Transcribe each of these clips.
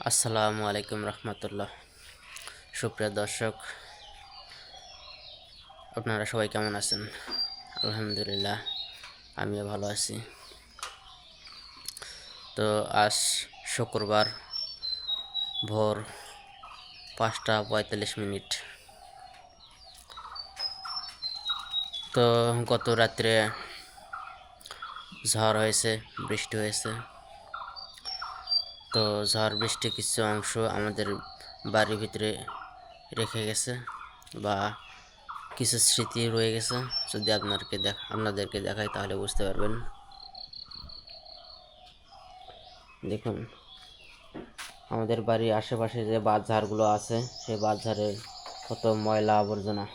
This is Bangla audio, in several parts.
আসসালামু আলাইকুম রহমতুল্লাহ। সুপ্রিয় দর্শক, আপনারা সবাই কেমন আছেন? আলহামদুলিল্লাহ, আমিও ভালো আছি। তো আজ শুক্রবার ভোর 5:45। তো গত রাত্রে ঝড় হয়েছে, বৃষ্টি হয়েছে। তো ঝড় বৃষ্টি কিছু অংশ আমাদের বাড়ির ভিতরে রেখে গেছে বা কিছু স্মৃতি রয়ে গেছে। যদি আপনাদেরকে দেখাই তাহলে বুঝতে পারবেন। দেখুন, আমাদের বাড়ির আশেপাশে যে বাঁশঝাড়গুলো আছে, সেই বাঁশঝাড়ে কত ময়লা আবর্জনা।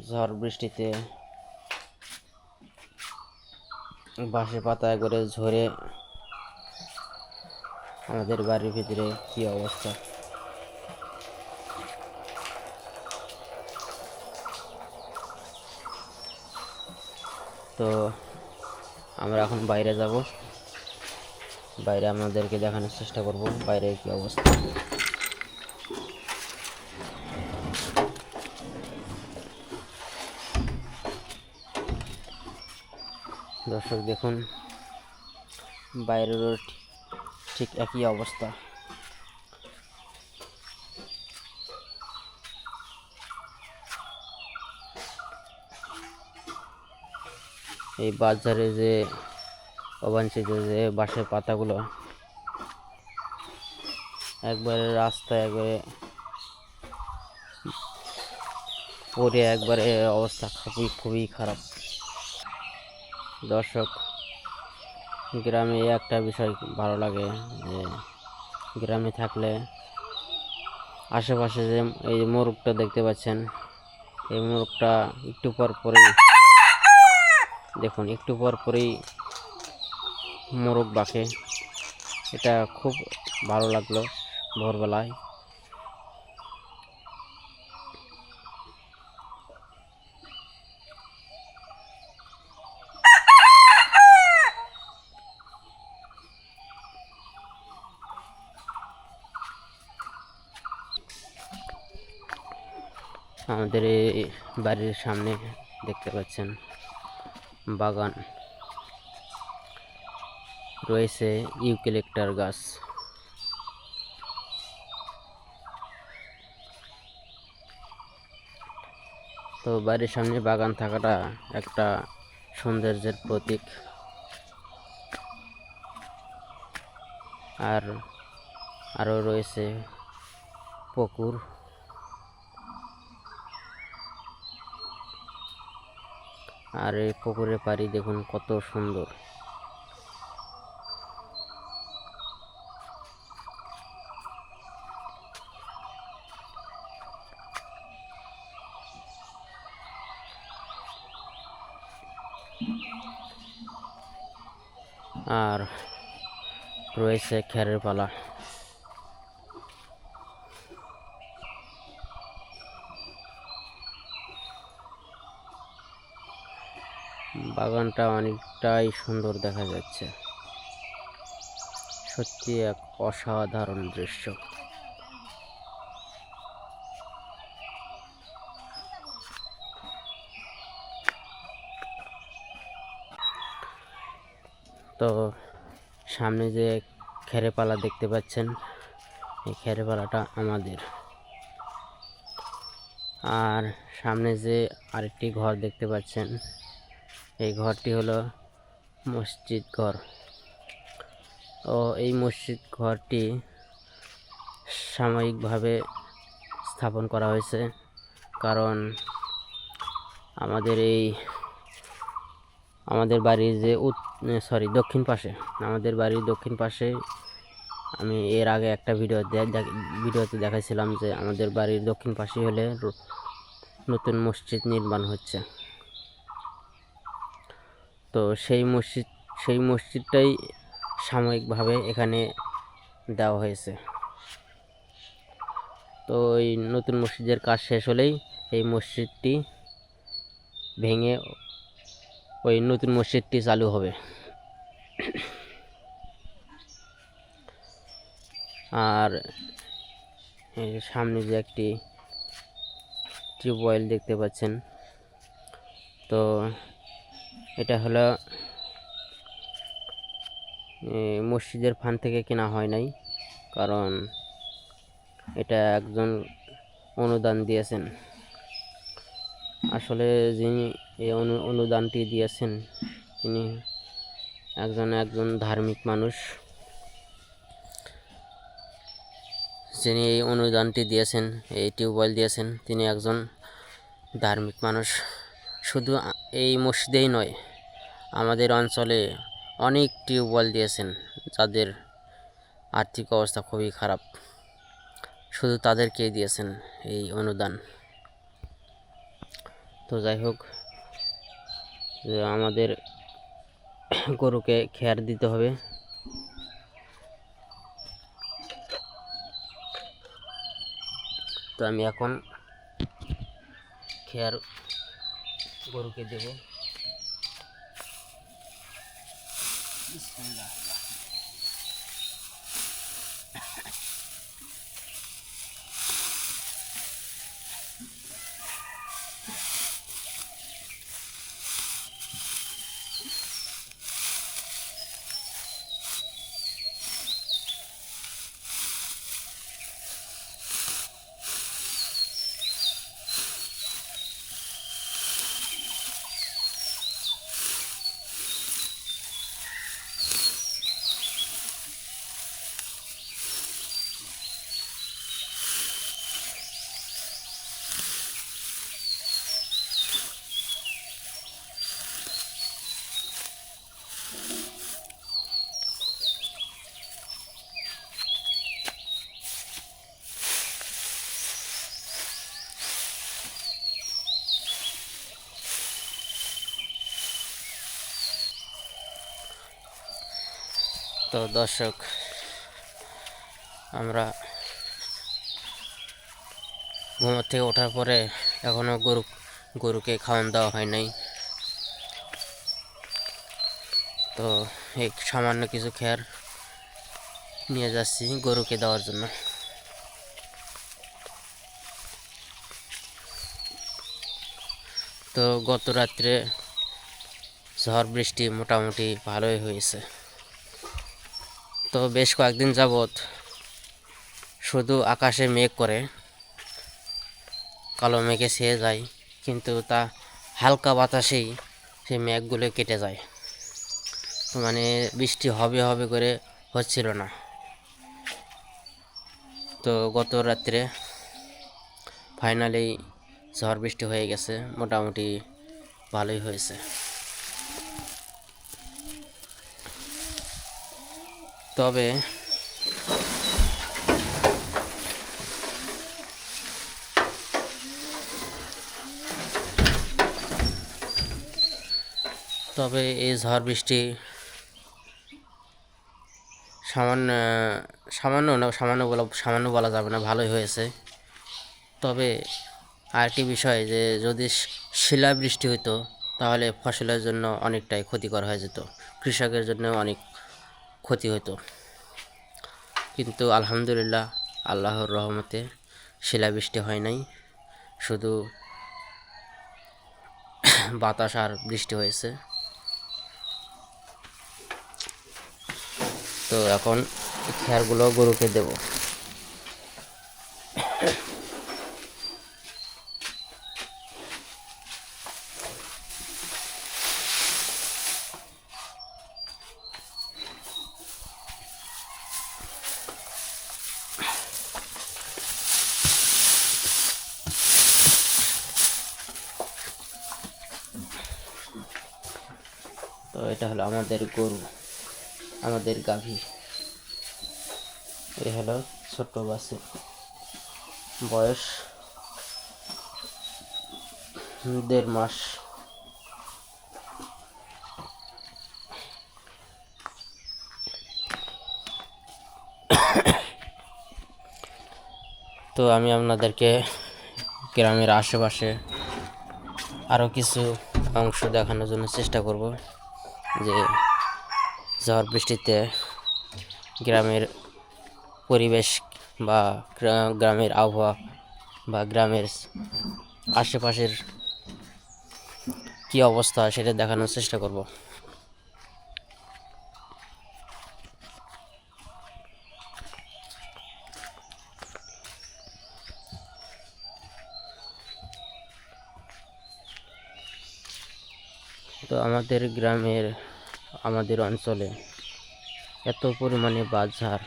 ঝড় বৃষ্টিতে বাঁশের পাতা করে ঝরে আমাদের বাড়ির ভিতরে কি অবস্থা। তো আমরা এখন বাইরে যাব, বাইরে আপনাদেরকে দেখানোর চেষ্টা করব বাইরে কি অবস্থা। দর্শক দেখুন, বাইরেরও ঠিক একই অবস্থা। এই বাজারে যে অবাঞ্ছিত যে বাঁশের পাতাগুলো একবারে রাস্তায় একবারে পরে একবারে অবস্থা খুবই খারাপ। দর্শক, গ্রামে একটা বিষয় ভালো লাগে যে গ্রামে থাকলে আশেপাশে যে এই মোরগটা দেখতে পাচ্ছেন, এই মোরগটা একটু পর পরেই দেখুন, একটু পর পরেই মোরগ ডাকে। এটা খুব ভালো লাগলো ভোরবেলায়। আমাদের এই বাড়ির সামনে দেখতে পাচ্ছেন বাগান রয়েছে, ইউক্যালিপটাস গাছ। তো বাড়ির সামনে বাগান থাকাটা একটা সৌন্দর্যের প্রতীক। আর আরও রয়েছে পুকুর। আর এই পুকুরের পাড়ি দেখুন কত সুন্দর। আর রয়েছে খেরের পালা। বাগানটা অনেকটাই সুন্দর দেখা যাচ্ছে, সত্যি এক অসাধারণ দৃশ্য। তো সামনে যে খেরে পালা দেখতে পাচ্ছেন, এই খেরে পালাটা আমাদের। আর সামনে যে আরেকটি ঘর দেখতে পাচ্ছেন, এই ঘরটি হলো মসজিদ ঘর। ও এই মসজিদ ঘরটি সাময়িকভাবে স্থাপন করা হয়েছে, কারণ আমাদের বাড়ির যে দক্ষিণ পাশে, আমাদের বাড়ির দক্ষিণ পাশে আমি এর আগে একটা ভিডিওতে দেখাইছিলাম যে আমাদের বাড়ির দক্ষিণ পাশে হলে নতুন মসজিদ নির্মাণ হচ্ছে। তো সেই মসজিদটাই সাময়িকভাবে এখানে দেওয়া হয়েছে। তো এই নতুন মসজিদের কাজ শেষ হলেই এই মসজিদটি ভেঙে ওই নতুন মসজিদটি চালু হবে। আর এই সামনে যে একটি টিউবওয়েল দেখতে পাচ্ছেন, তো এটা হলো মসজিদের ফান্ড থেকে কেনা হয় নাই, কারণ এটা একজন অনুদান দিয়েছেন। আসলে যিনি এই অনুদানটি দিয়েছেন তিনি একজন ধার্মিক মানুষ। যিনি এই অনুদানটি দিয়েছেন, এই টিউবওয়েল দিয়েছেন, তিনি একজন ধার্মিক মানুষ। শুধু এই মসজিদেই নয়, আমাদের অঞ্চলে অনেক টিউবওয়েল দিয়েছেন যাদের আর্থিক অবস্থা খুবই খারাপ, শুধু তাদেরকেই দিয়েছেন এই অনুদান। তো যাই হোক, আমাদের গরুকে খেয়ার দিতে হবে। তো আমি এখন খেয়ার গরুকে দেব। তো দর্শক, আমরা ঘুমোর থেকে ওঠার পরে এখনও গরুকে খাওয়ান দেওয়া হয় নাই। তো এই সামান্য কিছু খেয়ার নিয়ে যাচ্ছি গরুকে দেওয়ার জন্য। তো গত রাত্রে ঝড় বৃষ্টি মোটামুটি ভালোই হয়েছে। তো বেশ কয়েকদিন যাবৎ শুধু আকাশে মেঘ করে, কালো মেঘে ছেয়ে যায়, কিন্তু তা হালকা বাতাসেই সেই মেঘগুলো কেটে যায়। মানে বৃষ্টি হবে হবে করে হচ্ছিল না। তো গত রাত্রে ফাইনালি ঝড় বৃষ্টি হয়ে গেছে, মোটামুটি ভালোই হয়েছে। তবে এই ঝড় বৃষ্টি সামান্য বলা যাবে না, ভালোই হয়েছে। তবে আরেকটি বিষয়, যে যদি শিলাবৃষ্টি হতো তাহলে ফসলের জন্য অনেকটাই ক্ষতিকর হয়ে যেত, কৃষকের জন্য অনেক ক্ষতি হতো। কিন্তু আলহামদুলিল্লাহ, আল্লাহর রহমতে শিলাবৃষ্টি হয় নাই, শুধু বাতাস আর বৃষ্টি হয়েছে। তো এখন খেয়ারগুলো গরুকে দেব। তো এটা হলো আমাদের গরু, আমাদের গাভী। এই হলো ছোট্ট বাছুর, বয়স 1.5 মাস। তো আমি আপনাদেরকে গ্রামের আশেপাশে আরও কিছু অংশ দেখানোর জন্য চেষ্টা করব, যে ঝড় বৃষ্টিতে গ্রামের পরিবেশ বা গ্রামের আবহাওয়া বা গ্রামের আশেপাশের কি অবস্থা সেটা দেখানোর চেষ্টা করব। তো আমাদের গ্রামের আমাদের অঞ্চলে এত পরিমাণে বাজার,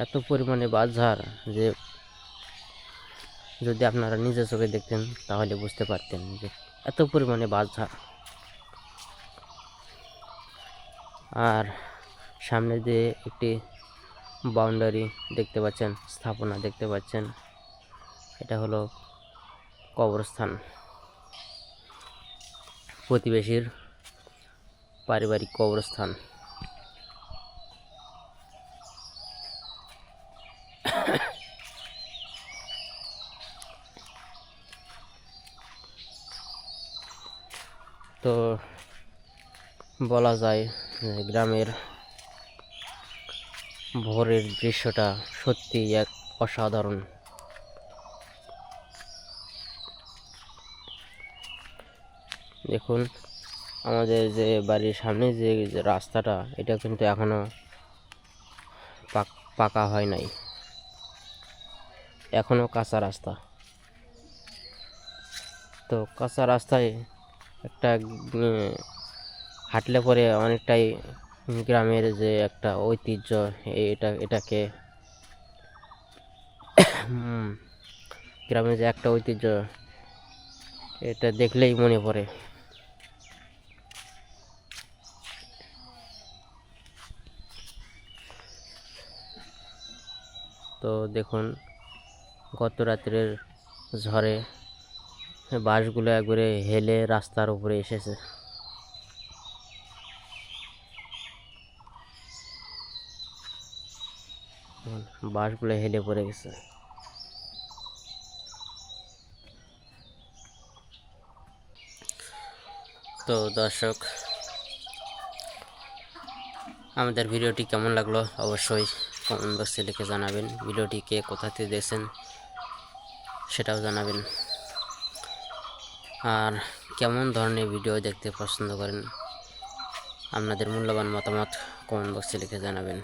এত পরিমাণে বাজার যে যদি আপনারা নিজের চোখে দেখতেন তাহলে বুঝতে পারতেন যে এত পরিমাণে বাজার। আর সামনে দিয়ে একটি বাউন্ডারি দেখতে পাচ্ছেন, স্থাপনা দেখতে পাচ্ছেন, এটা হলো কবরস্থান, প্রতিবেশীর পারিবারিক কবরস্থান। তো বলা যায় যে গ্রামের ভোরের দৃশ্যটা সত্যি এক অসাধারণ। দেখুন আমাদের যে বাড়ির সামনে যে রাস্তাটা, এটা কিন্তু এখনো পাকা হয় নাই, এখনো কাঁচা রাস্তা। তো কাঁচা রাস্তায় একটা হাঁটলে পরে অনেকটাই গ্রামের যে একটা ঐতিহ্য, এটাকে গ্রামের যে একটা ঐতিহ্য, এটা দেখলেই মনে পড়ে। তো দেখুন গত রাত্রের ঝড়ে বাঁশগুলো একবারে হেলে রাস্তার উপরে এসেছে। বাঁশগুলো হেলে পড়ে গেছে। তো দর্শক, আমাদের ভিডিওটি কেমন লাগলো অবশ্যই কমেন্ট বক্সে লিখে জানাবেন। ভিডিওটি কে কোথা থেকে দেখছেন সেটাও জানাবেন। আর কেমন ধরনের ভিডিও দেখতে পছন্দ করেন আপনাদের মূল্যবান মতামত কমেন্ট বক্সে লিখে জানাবেন।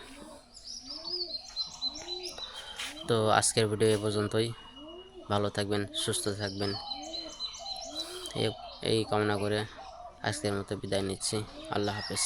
তো আজকের ভিডিও এ পর্যন্তই। ভালো থাকবেন, সুস্থ থাকবেন, এই কামনা করে আজকের মতো বিদায় নিচ্ছি। আল্লাহ হাফেজ।